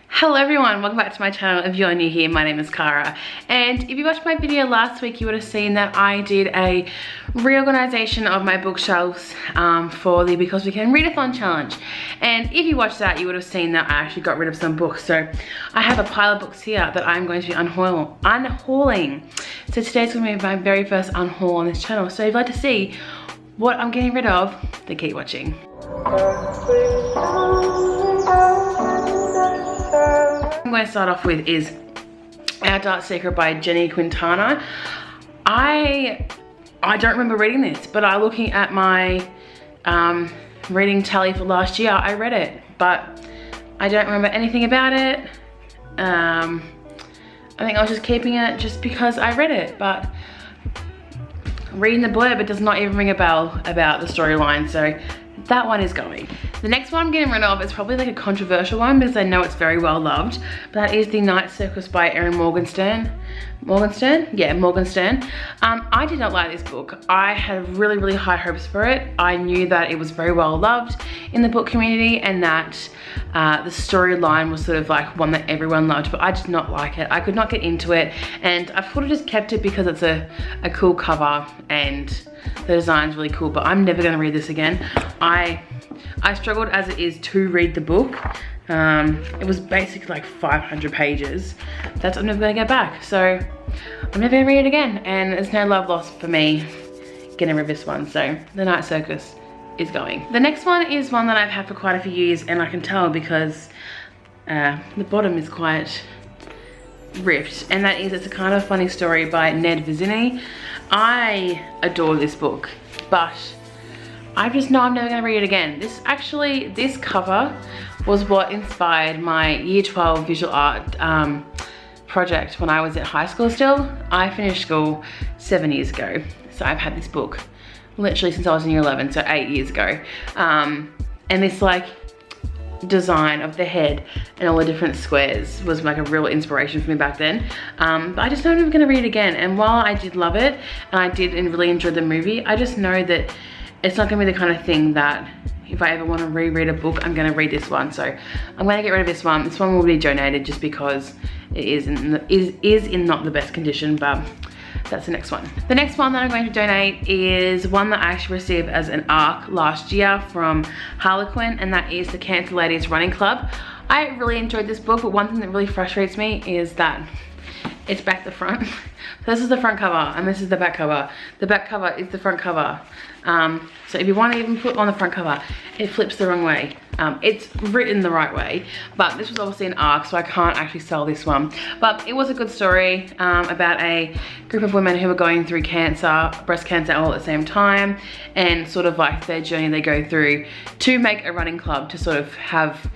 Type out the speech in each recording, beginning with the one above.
Hello everyone, welcome back to my channel. If you're new here, my name is Cara, and if you watched my video last week, you would have seen that I did a reorganization of my bookshelves for the Because We Can Readathon challenge. And if you watched that, you would have seen that I actually got rid of some books. So I have a pile of books here that I'm going to be unhauling. So today's going to be my very first unhaul on this channel. So if you'd like to see what I'm getting rid of, then keep watching. I'm going to start off with is Our Dark Secret by Jenny Quintana. I don't remember reading this, but looking at my reading tally for last year, I read it, but I don't remember anything about it. I think I was just keeping it just because I read it, but reading the blurb, it does not even ring a bell about the storyline, so that one is going. The next one I'm getting rid of is probably like a controversial one because I know it's very well loved, but that is The Night Circus by Erin Morgenstern. Yeah, Morgenstern. I did not like this book. I had really high hopes for it. I knew that it was very well loved in the book community and that the storyline was sort of like one that everyone loved, but I did not like it. I could not get into it, and I sort of just kept it because it's a cool cover and the design's really cool, but I'm never gonna read this again. I struggled as it is to read the book. It was basically like 500 pages. I'm never gonna go back. So I'm never gonna read it again, and there's no love lost for me getting rid of this one. So The Night Circus is going. The next one is one that I've had for quite a few years, and I can tell because the bottom is quite ripped, and that is It's a Kind of Funny Story by Ned Vizzini. I adore this book, but I just know I'm never gonna read it again. This cover was what inspired my year 12 visual art project when I was at high school still. I finished school 7 years ago, so I've had this book literally since I was in year 11, so 8 years ago. And this like design of the head and all the different squares was like a real inspiration for me back then. But I just know I'm never gonna read it again. And while I did love it, and I did really enjoy the movie, I just know that it's not gonna be the kind of thing that if I ever want to reread a book, I'm gonna read this one. So I'm gonna get rid of this one. This one will be donated just because it is in not the best condition, but that's the next one. The next one that I'm going to donate is one that I actually received as an ARC last year from Harlequin, and that is The Cancer Ladies Running Club. I really enjoyed this book, but one thing that really frustrates me is that it's back to front. This is the front cover and this is the back cover. The back cover is the front cover. So if you want to even put on the front cover, it flips the wrong way. It's written the right way, but this was obviously an ARC, so I can't actually sell this one. But it was a good story about a group of women who were going through cancer, breast cancer, all at the same time, and sort of like their journey they go through to make a running club to sort of have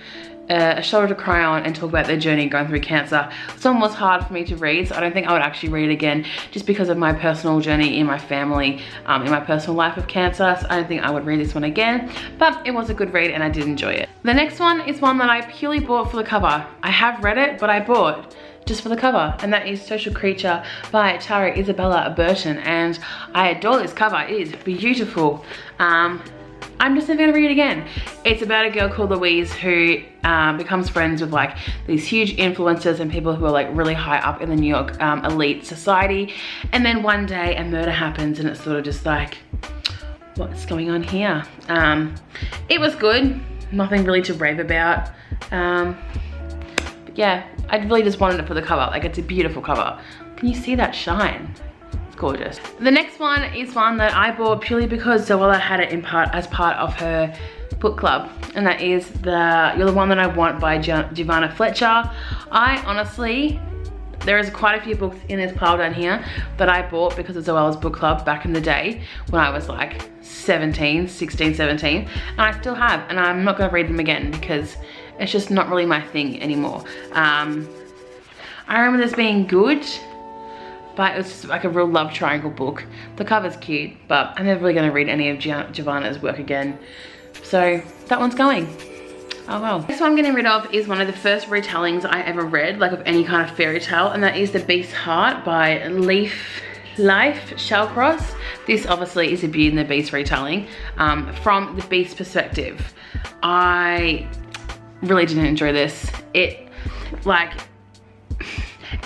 a shoulder to cry on and talk about their journey going through cancer. This one was hard for me to read, so I don't think I would actually read it again just because of my personal journey in my family, in my personal life of cancer. So I don't think I would read this one again, but it was a good read and I did enjoy it. The next one is one that I purely bought for the cover. I have read it, but I bought just for the cover, and that is Social Creature by Tara Isabella Burton, and I adore this cover. It is beautiful. I'm just never gonna read it again. It's about a girl called Louise who becomes friends with like these huge influencers and people who are like really high up in the New York elite society. And then one day a murder happens and it's sort of just like, what's going on here? It was good, nothing really to rave about. But yeah, I really just wanted it for the cover. Like, it's a beautiful cover. Can you see that shine? Gorgeous. The next one is one that I bought purely because Zoella had it as part of her book club, and that is You're the One That I Want by Giovanna Fletcher. I honestly, there is quite a few books in this pile down here that I bought because of Zoella's book club back in the day when I was like 16, 17, and I still have, and I'm not gonna read them again because it's just not really my thing anymore. I remember this being good, but it was just like a real love triangle book. The cover's cute, but I'm never really gonna read any of Giovanna's work again. So that one's going. Oh well. Next one I'm getting rid of is one of the first retellings I ever read, like of any kind of fairy tale, and that is The Beast's Heart by Life Shallcross. This obviously is a Beauty and the Beast retelling from the Beast perspective. I really didn't enjoy this. like,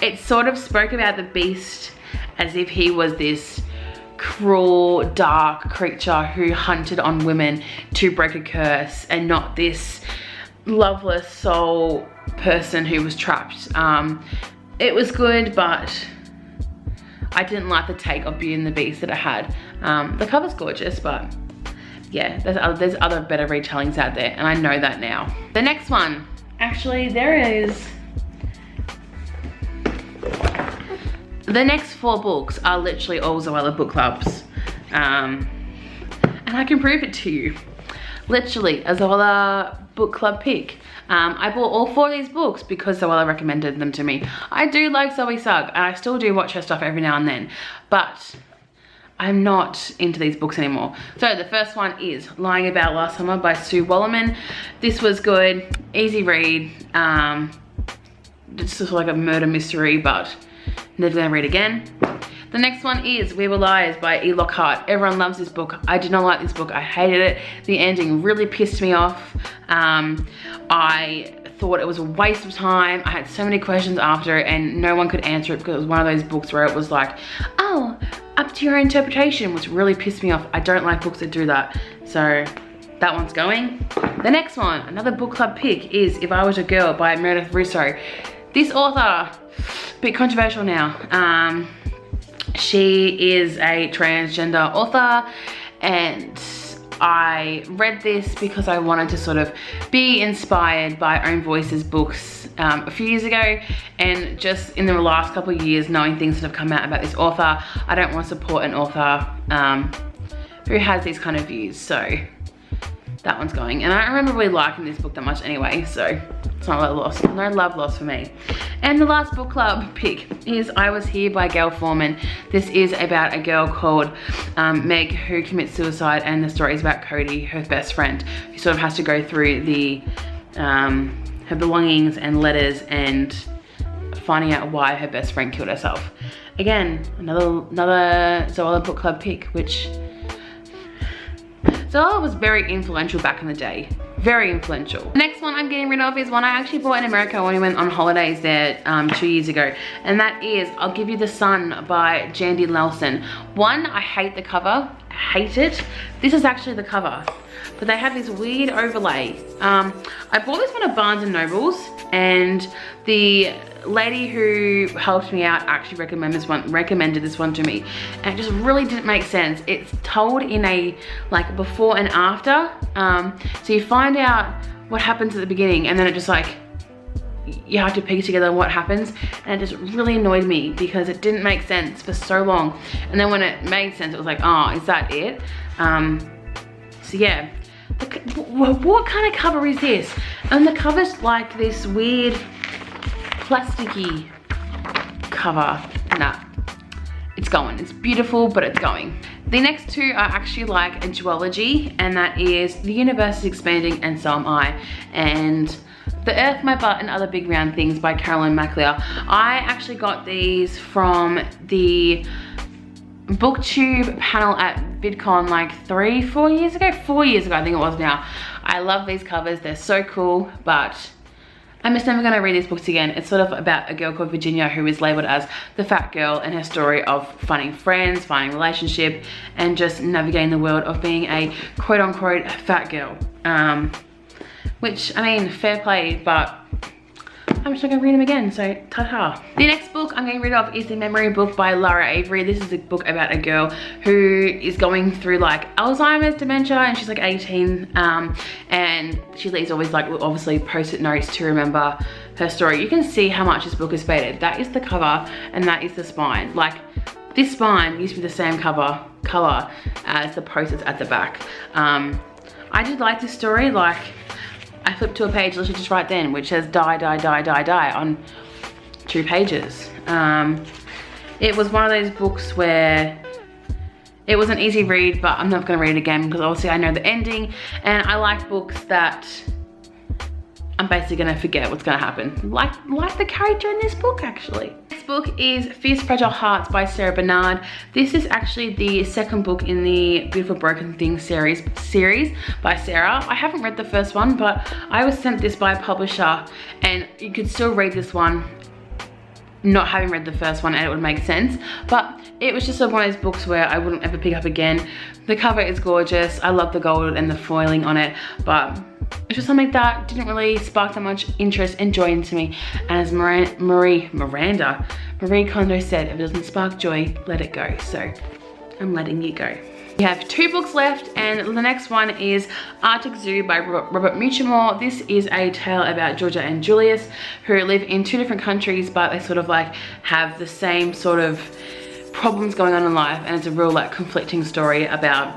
it sort of spoke about the beast as if he was this cruel, dark creature who hunted on women to break a curse, and not this loveless soul person who was trapped. It was good, but I didn't like the take of Beauty and the Beast that it had. The cover's gorgeous, but yeah, there's other better retellings out there, and I know that now. The next one, actually there is, the next 4 books are literally all Zoella book clubs. And I can prove it to you. Literally, a Zoella book club pick. I bought all 4 of these books because Zoella recommended them to me. I do like Zoe Sugg, and I still do watch her stuff every now and then, but I'm not into these books anymore. So the first one is Lying About Last Summer by Sue Wollerman. This was good, easy read. It's just like a murder mystery, but never gonna read again. The next one is We Were Liars by E. Lockhart. Everyone loves this book. I did not like this book. I hated it. The ending really pissed me off. I thought it was a waste of time. I had so many questions after it, and no one could answer it because it was one of those books where it was like, oh, up to your interpretation, which really pissed me off. I don't like books that do that. So that one's going. The next one, another book club pick, is If I Was a Girl by Meredith Russo. This author, a bit controversial now. She is a transgender author, and I read this because I wanted to sort of be inspired by Own Voices books a few years ago, and just in the last couple of years, knowing things that have come out about this author, I don't want to support an author who has these kind of views, so that one's going. And I don't remember really liking this book that much anyway, so it's not a loss, no love lost for me. And the last book club pick is I Was Here by Gail Forman. This is about a girl called Meg who commits suicide, and the story is about Cody, her best friend, who sort of has to go through the her belongings and letters and finding out why her best friend killed herself. Again, another Zoella book club pick, which Zoella was very influential back in the day. Very influential. The next one I'm getting rid of is one I actually bought in America when we went on holidays there 2 years ago. And that is I'll Give You the Sun by Jandy Nelson. One, I hate the cover. I hate it. This is actually the cover. But they have this weird overlay. I bought this one at Barnes & Nobles, and the lady who helped me out actually recommended this one to me, and it just really didn't make sense. It's told in a like before and after, so you find out what happens at the beginning, and then it just like you have to piece together what happens, and it just really annoyed me because it didn't make sense for so long, and then when it made sense it was like, oh, is that it? So yeah, what kind of cover is this? And the cover's like this weird plasticky cover. Nah, it's going. It's beautiful, but it's going. The next two are actually like a duology, and that is The Universe is Expanding and So Am I, and The Earth, My Butt and Other Big Round Things by Carolyn McLear. I actually got these from the BookTube panel at VidCon like 4 years ago I think it was now. I love these covers, they're so cool, but I'm just never gonna read these books again. It's sort of about a girl called Virginia who is labeled as the fat girl, and her story of finding friends, finding relationship, and just navigating the world of being a quote unquote fat girl. Which, I mean, fair play, but I'm just not gonna read them again, so ta-ta. The next book I'm getting rid of is The Memory Book by Lara Avery. This is a book about a girl who is going through like Alzheimer's, dementia, and she's like 18, and she leaves always like obviously post-it notes to remember her story. You can see how much this book is faded. That is the cover, and that is the spine. Like, this spine used to be the same color as the post-its at the back. I did like this story. Like, I flipped to a page literally just right then, which says die, die, die, die, die on 2 pages. It was one of those books where it was an easy read, but I'm not gonna read it again because obviously I know the ending, and I like books that I'm basically gonna forget what's gonna happen. Like the character in this book, actually. This next book is Fierce Fragile Hearts by Sarah Bernard. This is actually the second book in the Beautiful Broken Things series by Sarah. I haven't read the first one, but I was sent this by a publisher, and you could still read this one not having read the first one, and it would make sense. But it was just one of those books where I wouldn't ever pick up again. The cover is gorgeous. I love the gold and the foiling on it, but it's just something that didn't really spark that much interest and joy into me. And as Marie Kondo said, if it doesn't spark joy, let it go. So I'm letting you go. We have 2 books left, and the next one is Arctic Zoo by Robert Muchamore. This is a tale about Georgia and Julius, who live in 2 different countries, but they sort of like have the same sort of problems going on in life, and it's a real like conflicting story about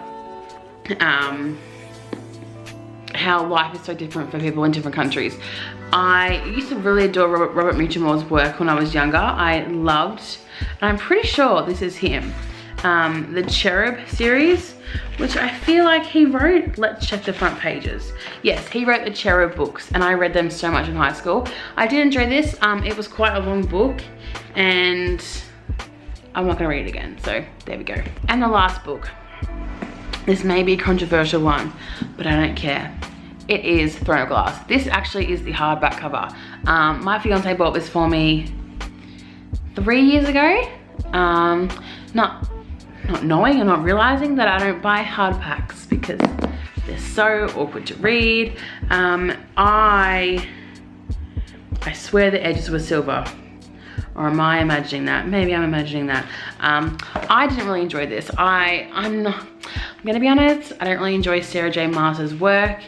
how life is so different for people in different countries. I used to really adore Robert Muchamore's work when I was younger. I loved, and I'm pretty sure this is him, the Cherub series, which I feel like he wrote. Let's check the front pages. Yes, he wrote the Cherub books, and I read them so much in high school. I did enjoy this. It was quite a long book, and I'm not gonna read it again, so there we go. And the last book. This may be a controversial one, but I don't care. It is Throne of Glass. This actually is the hardback cover. My fiance bought this for me 3 years ago. Not knowing and not realizing that I don't buy hardbacks because they're so awkward to read. I swear the edges were silver. Or am I imagining that? Maybe I'm imagining that. I didn't really enjoy this. I'm gonna be honest, I don't really enjoy Sarah J Maas's work.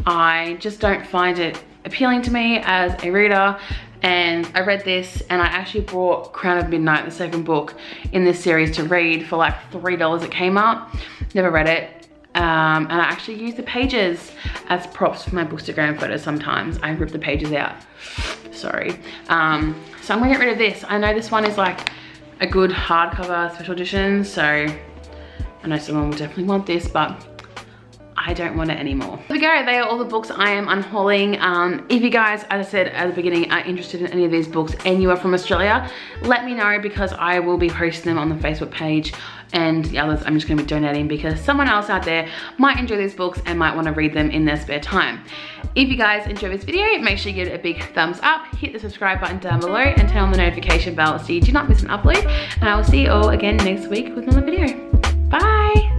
I just don't find it appealing to me as a reader. And I read this, and I actually bought Crown of Midnight, the second book in this series, to read for like $3 at Kmart. Never read it. And I actually use the pages as props for my Bookstagram photos sometimes. I rip the pages out. Sorry. So I'm gonna get rid of this. I know this one is like a good hardcover special edition, so I know someone will definitely want this, but I don't want it anymore. There we go, they are all the books I am unhauling. If you guys, as I said at the beginning, are interested in any of these books and you are from Australia, let me know, because I will be posting them on the Facebook page, and the others I'm just gonna be donating because someone else out there might enjoy these books and might wanna read them in their spare time. If you guys enjoy this video, make sure you give it a big thumbs up, hit the subscribe button down below, and turn on the notification bell so you do not miss an upload. And I will see you all again next week with another video. Bye.